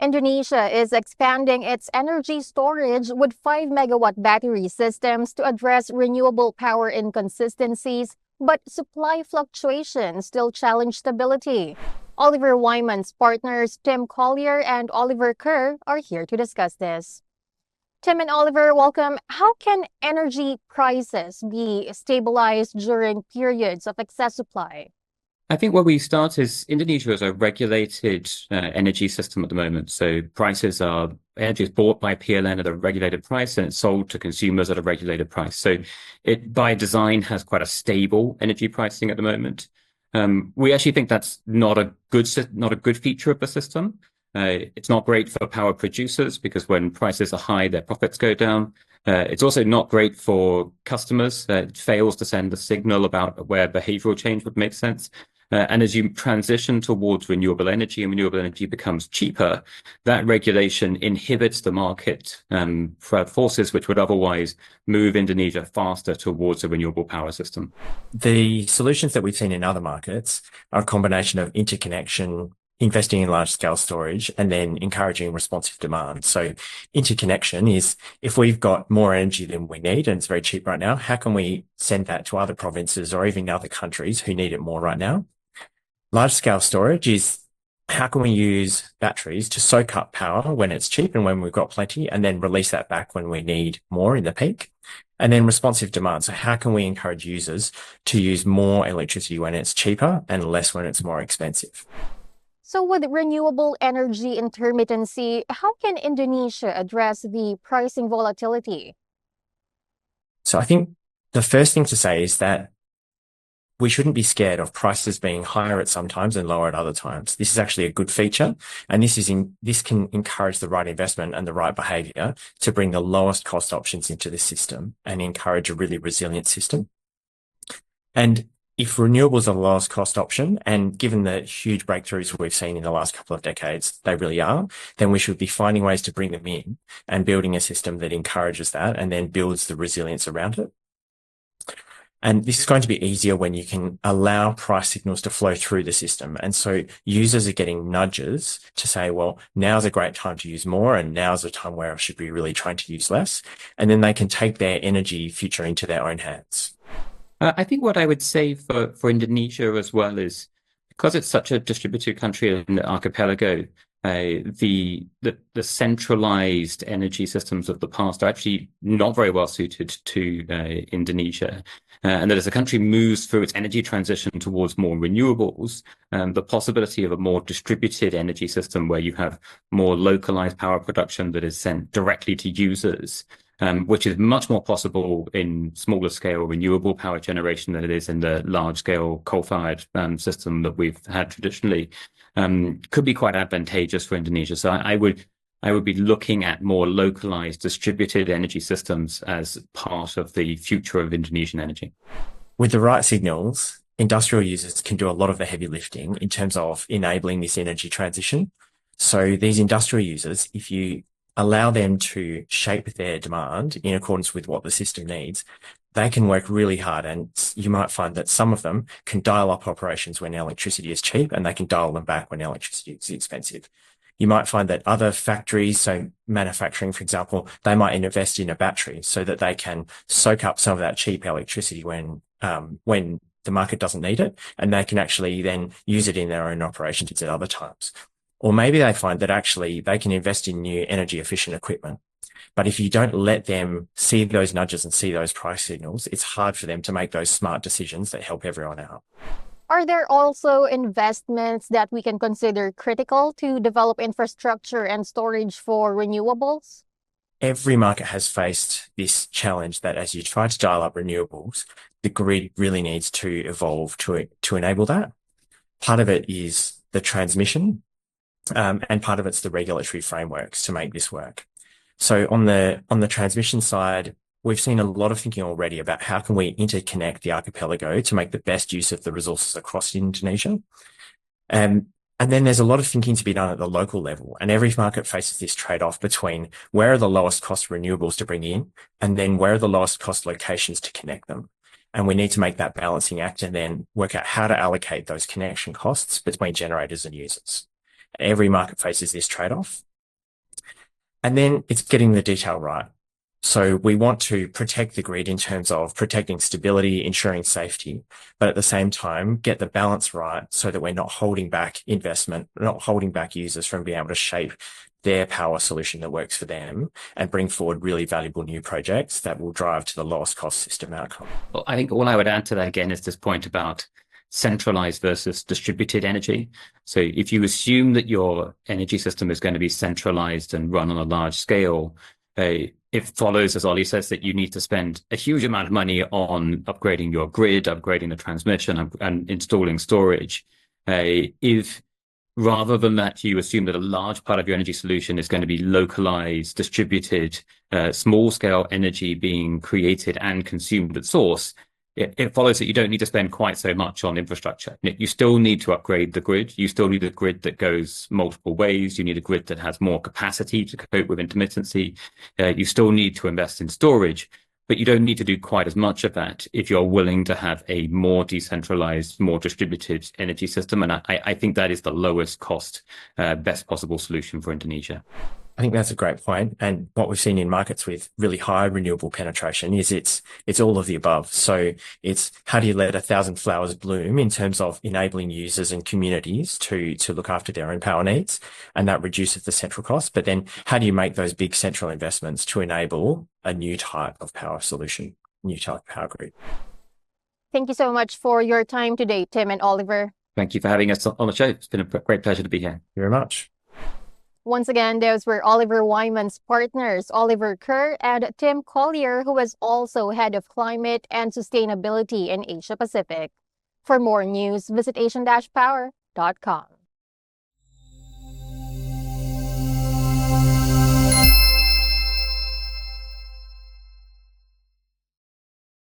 Indonesia is expanding its energy storage with 5 megawatt battery systems to address renewable power inconsistencies, but supply fluctuations still challenge stability. Oliver Wyman's partners Tim Collier and Oliver Kerr are here to discuss this. Tim and Oliver, welcome. How can energy prices be stabilized during periods of excess supply? I think where we start is Indonesia is a regulated energy system at the moment. So energy is bought by PLN at a regulated price and it's sold to consumers at a regulated price. So it by design has quite a stable energy pricing at the moment. We actually think that's not a good feature of the system. It's not great for power producers because when prices are high, their profits go down. It's also not great for customers. It fails to send a signal about where behavioral change would make sense. And as you transition towards renewable energy and renewable energy becomes cheaper, that regulation inhibits the market for forces which would otherwise move Indonesia faster towards a renewable power system. The solutions that we've seen in other markets are a combination of interconnection, investing in large-scale storage, and then encouraging responsive demand. So interconnection is if we've got more energy than we need and it's very cheap right now, how can we send that to other provinces or even other countries who need it more right now? Large-scale storage is how can we use batteries to soak up power when it's cheap and when we've got plenty and then release that back when we need more in the peak? And then responsive demand. So how can we encourage users to use more electricity when it's cheaper and less when it's more expensive? So with renewable energy intermittency, how can Indonesia address the pricing volatility? So I think the first thing to say is that we shouldn't be scared of prices being higher at some times and lower at other times. This is actually a good feature, and this can encourage the right investment and the right behavior to bring the lowest cost options into the system and encourage a really resilient system. And if renewables are the lowest cost option, and given the huge breakthroughs we've seen in the last couple of decades, they really are, then we should be finding ways to bring them in and building a system that encourages that and then builds the resilience around it. And this is going to be easier when you can allow price signals to flow through the system. And so users are getting nudges to say, well, now's a great time to use more and now's a time where I should be really trying to use less. And then they can take their energy future into their own hands. I think what I would say for Indonesia as well is because it's such a distributed country in the archipelago, the centralized energy systems of the past are actually not very well suited to Indonesia. And that as the country moves through its energy transition towards more renewables, the possibility of a more distributed energy system where you have more localized power production that is sent directly to users, which is much more possible in smaller scale renewable power generation than it is in the large scale coal-fired system that we've had traditionally, could be quite advantageous for Indonesia. So I would be looking at more localized distributed energy systems as part of the future of Indonesian energy. With the right signals, industrial users can do a lot of the heavy lifting in terms of enabling this energy transition. So these industrial users, if you allow them to shape their demand in accordance with what the system needs, they can work really hard. And you might find that some of them can dial up operations when electricity is cheap and they can dial them back when electricity is expensive. You might find that other factories, so manufacturing, for example, they might invest in a battery so that they can soak up some of that cheap electricity when the market doesn't need it, and they can actually then use it in their own operations at other times. Or maybe they find that actually they can invest in new energy efficient equipment. But if you don't let them see those nudges and see those price signals, it's hard for them to make those smart decisions that help everyone out. Are there also investments that we can consider critical to develop infrastructure and storage for renewables? Every market has faced this challenge that as you try to dial up renewables, the grid really needs to evolve to enable that. Part of it is the transmission, and part of it's the regulatory frameworks to make this work. So on the transmission side, we've seen a lot of thinking already about how can we interconnect the archipelago to make the best use of the resources across Indonesia. And then there's a lot of thinking to be done at the local level. And every market faces this trade-off between where are the lowest cost renewables to bring in, and then where are the lowest cost locations to connect them. And we need to make that balancing act and then work out how to allocate those connection costs between generators and users. Every market faces this trade-off. And then it's getting the detail right. So we want to protect the grid in terms of protecting stability, ensuring safety, but at the same time, get the balance right so that we're not holding back investment, not holding back users from being able to shape their power solution that works for them and bring forward really valuable new projects that will drive to the lowest cost system outcome. Well, I think all I would add to that again is this point about centralized versus distributed energy. So if you assume that your energy system is going to be centralized and run on a large scale, it follows, as Ollie says, that you need to spend a huge amount of money on upgrading your grid, upgrading the transmission, and installing storage. If rather than that, you assume that a large part of your energy solution is going to be localized, distributed, small-scale energy being created and consumed at source, it follows that you don't need to spend quite so much on infrastructure. You still need to upgrade the grid. You still need a grid that goes multiple ways. You need a grid that has more capacity to cope with intermittency. You still need to invest in storage, but you don't need to do quite as much of that if you're willing to have a more decentralized, more distributed energy system. And I think that is the lowest cost, best possible solution for Indonesia. I think that's a great point. And what we've seen in markets with really high renewable penetration is it's all of the above. So it's how do you let 1,000 flowers bloom in terms of enabling users and communities to look after their own power needs, and that reduces the central cost. But then how do you make those big central investments to enable a new type of power solution, new type of power grid? Thank you so much for your time today, Tim and Oliver. Thank you for having us on the show. It's been a great pleasure to be here. Thank you very much. Once again, those were Oliver Wyman's partners, Oliver Kerr and Tim Collier, who is also head of climate and sustainability in Asia Pacific. For more news, visit asian-power.com.